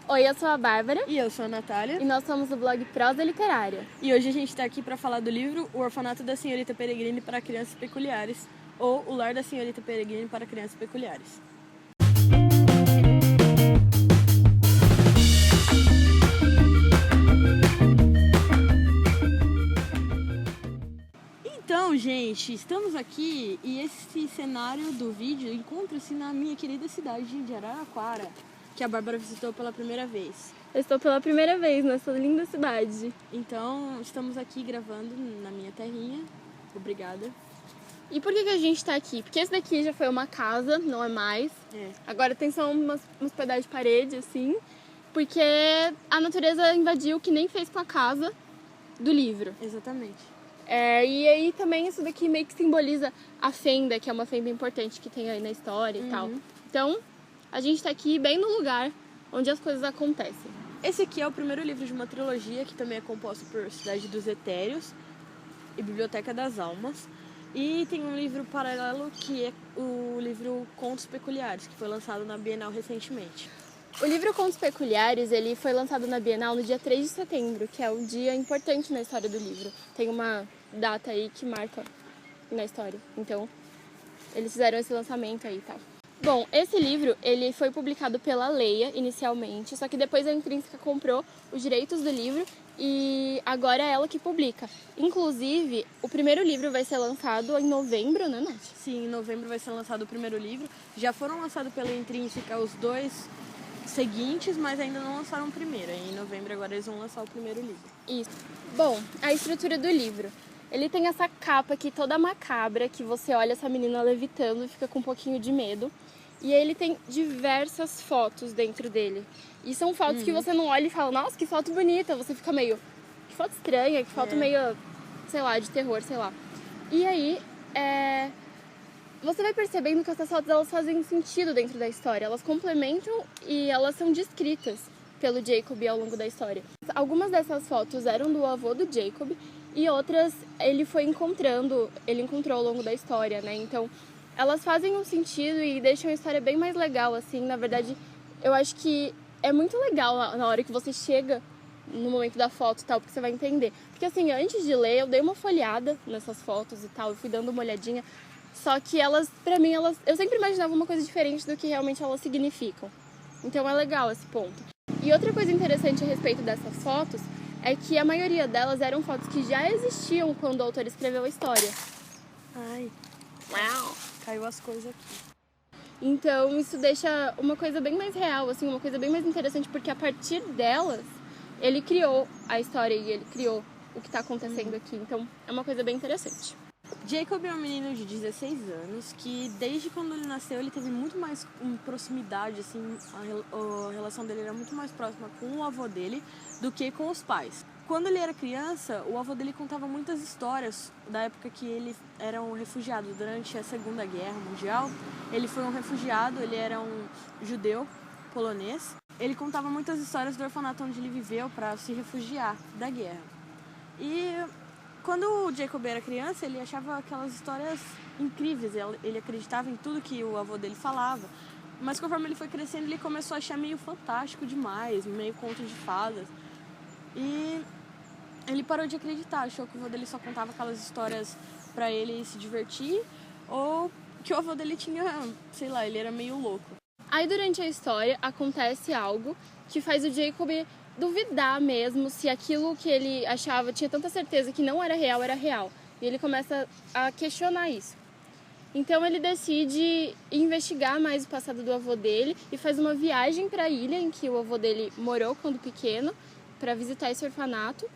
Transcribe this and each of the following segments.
Oi, eu sou a Bárbara. E eu sou a Natália. E nós somos do blog Prosa Literária. E hoje a gente está aqui para falar do livro O Orfanato da Senhorita Peregrine para Crianças Peculiares, ou O Lar da Senhorita Peregrine para Crianças Peculiares. Então, gente, estamos aqui e esse cenário do vídeo encontra-se na minha querida cidade de Araraquara, que a Bárbara visitou pela primeira vez. Eu estou pela primeira vez nessa linda cidade. Então, estamos aqui gravando na minha terrinha. Obrigada. E por que a gente está aqui? Porque esse daqui já foi uma casa, não é mais. Agora tem só uns pedaços de parede, assim. Porque a natureza invadiu, que nem fez com a casa do livro. Exatamente. E aí também isso daqui meio que simboliza a fenda, que é uma fenda importante que tem aí na história e tal. Então, a gente tá aqui bem no lugar onde as coisas acontecem. Esse aqui é o primeiro livro de uma trilogia, que também é composto por Cidade dos Etéreos e Biblioteca das Almas. E tem um livro paralelo que é o livro Contos Peculiares, que foi lançado na Bienal recentemente. O livro Contos Peculiares, ele foi lançado na Bienal no dia 3 de setembro, que é um dia importante na história do livro. Tem uma data aí que marca na história. Então, eles fizeram esse lançamento aí e tal. Bom, esse livro, ele foi publicado pela Leia inicialmente, só que depois a Intrínseca comprou os direitos do livro e agora é ela que publica. Inclusive, o primeiro livro vai ser lançado em novembro, né, Nath? Sim, em novembro vai ser lançado o primeiro livro. Já foram lançados pela Intrínseca os dois seguintes, mas ainda não lançaram o primeiro. Em novembro agora eles vão lançar o primeiro livro. Isso. Bom, a estrutura do livro. Ele tem essa capa aqui toda macabra, que você olha essa menina levitando e fica com um pouquinho de medo. E aí ele tem diversas fotos dentro dele. E são fotos que você não olha e fala, nossa, que foto bonita. Você fica meio, que foto estranha, que foto meio, sei lá, de terror, sei lá. E aí, você vai percebendo que essas fotos elas fazem sentido dentro da história. Elas complementam e elas são descritas pelo Jacob ao longo da história. Algumas dessas fotos eram do avô do Jacob e outras ele encontrou ao longo da história, né? Então, elas fazem um sentido e deixam a história bem mais legal, assim. Na verdade, eu acho que é muito legal na hora que você chega no momento da foto e tal, porque você vai entender. Porque, assim, antes de ler, eu dei uma folhada nessas fotos e tal, eu fui dando uma olhadinha. Só que elas, pra mim, eu sempre imaginava uma coisa diferente do que realmente elas significam. Então é legal esse ponto. E outra coisa interessante a respeito dessas fotos é que a maioria delas eram fotos que já existiam quando o autor escreveu a história. Ai, Uau! caiu as coisas aqui. Então isso deixa uma coisa bem mais real, assim, uma coisa bem mais interessante, porque a partir delas ele criou a história e ele criou o que está acontecendo aqui. Então é uma coisa bem interessante. Jacob é um menino de 16 anos que desde quando ele nasceu ele teve muito mais proximidade, assim, a relação dele era muito mais próxima com o avô dele do que com os pais. Quando ele era criança, o avô dele contava muitas histórias da época que ele era um refugiado. Durante a Segunda Guerra Mundial, ele foi um refugiado, ele era um judeu polonês. Ele contava muitas histórias do orfanato onde ele viveu para se refugiar da guerra. E quando o Jacob era criança, ele achava aquelas histórias incríveis, ele acreditava em tudo que o avô dele falava. Mas conforme ele foi crescendo, ele começou a achar meio fantástico demais, meio conto de fadas. E ele parou de acreditar, achou que o avô dele só contava aquelas histórias pra ele se divertir, ou que o avô dele tinha, sei lá, ele era meio louco. Aí durante a história acontece algo que faz o Jacob duvidar mesmo se aquilo que ele achava, tinha tanta certeza que não era real, era real. E ele começa a questionar isso. Então ele decide investigar mais o passado do avô dele e faz uma viagem para a ilha em que o avô dele morou quando pequeno, para visitar esse orfanato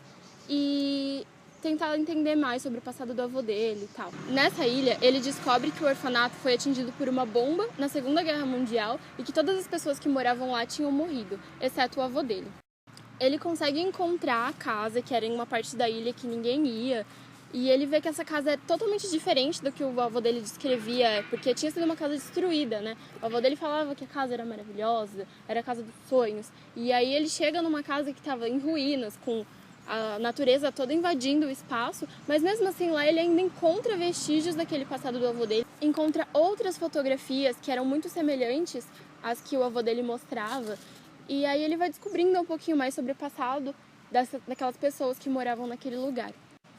e tentar entender mais sobre o passado do avô dele e tal. Nessa ilha, ele descobre que o orfanato foi atingido por uma bomba na Segunda Guerra Mundial e que todas as pessoas que moravam lá tinham morrido, exceto o avô dele. Ele consegue encontrar a casa, que era em uma parte da ilha que ninguém ia, e ele vê que essa casa é totalmente diferente do que o avô dele descrevia, porque tinha sido uma casa destruída, né? O avô dele falava que a casa era maravilhosa, era a casa dos sonhos. E aí ele chega numa casa que estava em ruínas, com a natureza toda invadindo o espaço, mas mesmo assim lá ele ainda encontra vestígios daquele passado do avô dele, encontra outras fotografias que eram muito semelhantes às que o avô dele mostrava. E aí ele vai descobrindo um pouquinho mais sobre o passado daquelas pessoas que moravam naquele lugar.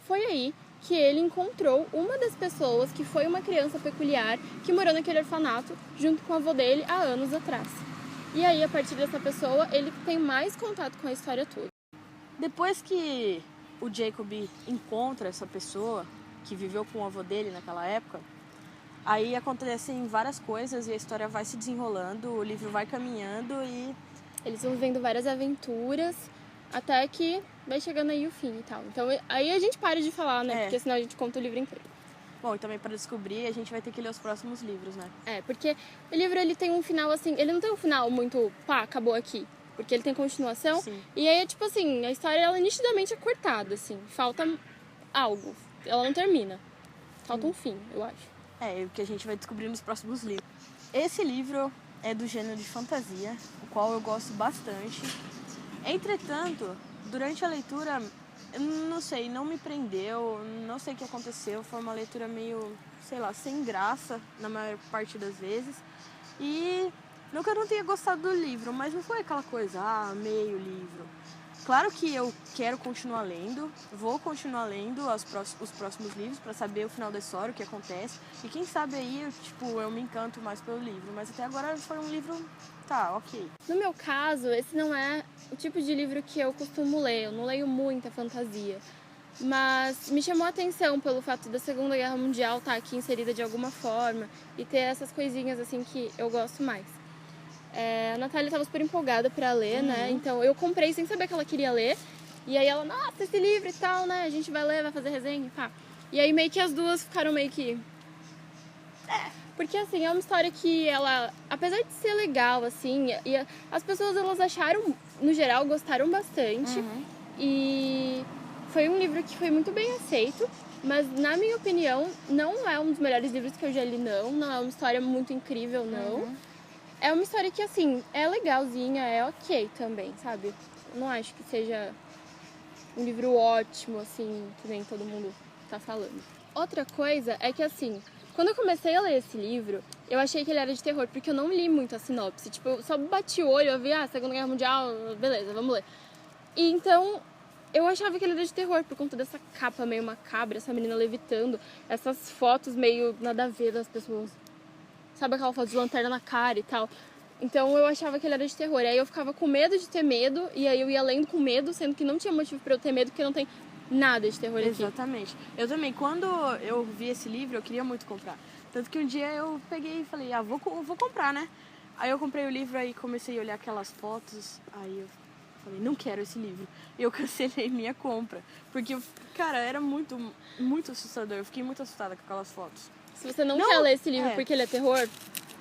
Foi aí que ele encontrou uma das pessoas que foi uma criança peculiar que morou naquele orfanato junto com o avô dele há anos atrás. E aí, a partir dessa pessoa, ele tem mais contato com a história toda. Depois que o Jacob encontra essa pessoa que viveu com o avô dele naquela época, aí acontecem várias coisas e a história vai se desenrolando, o livro vai caminhando e... Eles vão vivendo várias aventuras até que vai chegando aí o fim e tal. Então, aí a gente para de falar, né? Porque senão a gente conta o livro inteiro. Bom, e também para descobrir, a gente vai ter que ler os próximos livros, né? Porque o livro ele tem um final assim, ele não tem um final muito, acabou aqui. Porque ele tem continuação. Sim. E aí, tipo assim, a história ela nitidamente é cortada, assim. Falta algo. Ela não termina. Falta um fim, eu acho. O que a gente vai descobrir nos próximos livros. Esse livro é do gênero de fantasia, o qual eu gosto bastante. Entretanto, durante a leitura, eu não sei, não me prendeu, não sei o que aconteceu. Foi uma leitura meio, sei lá, sem graça na maior parte das vezes. E não que eu não tenha gostado do livro, mas não foi aquela coisa, amei o livro. Claro que eu quero continuar lendo, vou continuar lendo os próximos livros para saber o final da história, o que acontece. E quem sabe aí, eu me encanto mais pelo livro. Mas até agora foi um livro, ok. No meu caso, esse não é o tipo de livro que eu costumo ler. Eu não leio muita fantasia. Mas me chamou a atenção pelo fato da Segunda Guerra Mundial estar aqui inserida de alguma forma e ter essas coisinhas assim que eu gosto mais. A Natália estava super empolgada para ler, né? Então eu comprei sem saber que ela queria ler. E aí ela, nossa, esse livro e tal, né? A gente vai ler, vai fazer resenha, pá. E aí meio que as duas ficaram meio que... Porque assim, é uma história que ela, apesar de ser legal, assim, e as pessoas elas acharam, no geral, gostaram bastante. E foi um livro que foi muito bem aceito. Mas na minha opinião, não é um dos melhores livros que eu já li, não é uma história muito incrível, não. É uma história que, assim, é legalzinha, é ok também, sabe? Eu não acho que seja um livro ótimo, assim, que nem todo mundo tá falando. Outra coisa é que, assim, quando eu comecei a ler esse livro, eu achei que ele era de terror, porque eu não li muito a sinopse. Tipo, eu só bati o olho, eu vi, Segunda Guerra Mundial, beleza, vamos ler. E então, eu achava que ele era de terror, por conta dessa capa meio macabra, essa menina levitando, essas fotos meio nada a ver das pessoas. Sabe aquela foto de lanterna na cara e tal? Então eu achava que ele era de terror. Aí eu ficava com medo de ter medo, e aí eu ia lendo com medo, sendo que não tinha motivo pra eu ter medo, porque não tem nada de terror aqui. Exatamente. Eu também, quando eu vi esse livro, eu queria muito comprar. Tanto que um dia eu peguei e falei, vou comprar, né? Aí eu comprei o livro, aí comecei a olhar aquelas fotos, aí eu falei, não quero esse livro. E eu cancelei minha compra. Porque, cara, era muito, muito assustador. Eu fiquei muito assustada com aquelas fotos. Se você não quer ler esse livro porque ele é terror,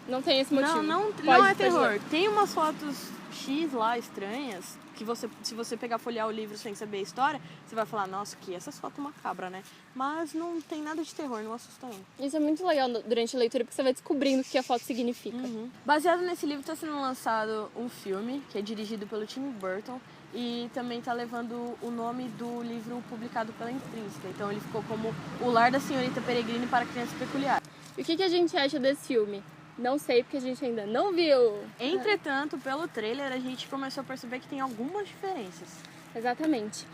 não tem esse motivo. Não é terror. Tem umas fotos X lá, estranhas, que se você pegar folhear o livro sem saber a história, você vai falar, nossa, que essas fotos macabras, né? Mas não tem nada de terror, não assusta não. Isso é muito legal durante a leitura, porque você vai descobrindo o que a foto significa. Baseado nesse livro está sendo lançado um filme, que é dirigido pelo Tim Burton, e também está levando o nome do livro publicado pela Intrínseca. Então ele ficou como O Lar da Senhorita Peregrine para Crianças Peculiares. E o que a gente acha desse filme? Não sei, porque a gente ainda não viu. Entretanto, pelo trailer, a gente começou a perceber que tem algumas diferenças. Exatamente.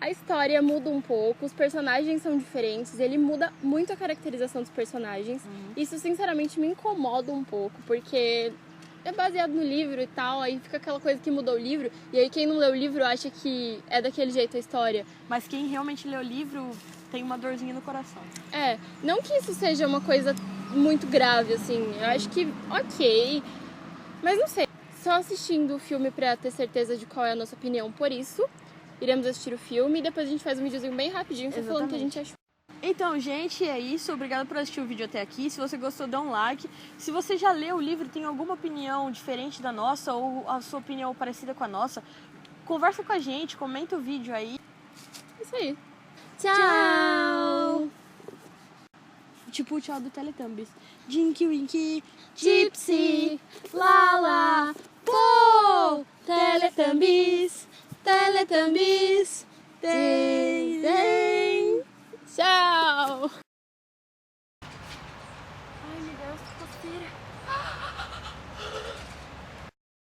A história muda um pouco, os personagens são diferentes, ele muda muito a caracterização dos personagens. Isso, sinceramente, me incomoda um pouco, porque é baseado no livro e tal, aí fica aquela coisa que mudou o livro, e aí quem não leu o livro acha que é daquele jeito a história. Mas quem realmente leu o livro tem uma dorzinha no coração. Não que isso seja uma coisa muito grave, assim, eu acho que ok, mas não sei. Só assistindo o filme pra ter certeza de qual é a nossa opinião por isso, iremos assistir o filme e depois a gente faz um videozinho bem rapidinho só falando o que a gente achou. Então, gente, é isso. Obrigada por assistir o vídeo até aqui. Se você gostou, dá um like. Se você já leu o livro, tem alguma opinião diferente da nossa ou a sua opinião parecida com a nossa, conversa com a gente, comenta o vídeo aí. Isso aí. Tchau! Tipo o tchau do Teletubbies. Jinky Winky, Gypsy, Lala, Pô! Teletubbies, Teletubbies,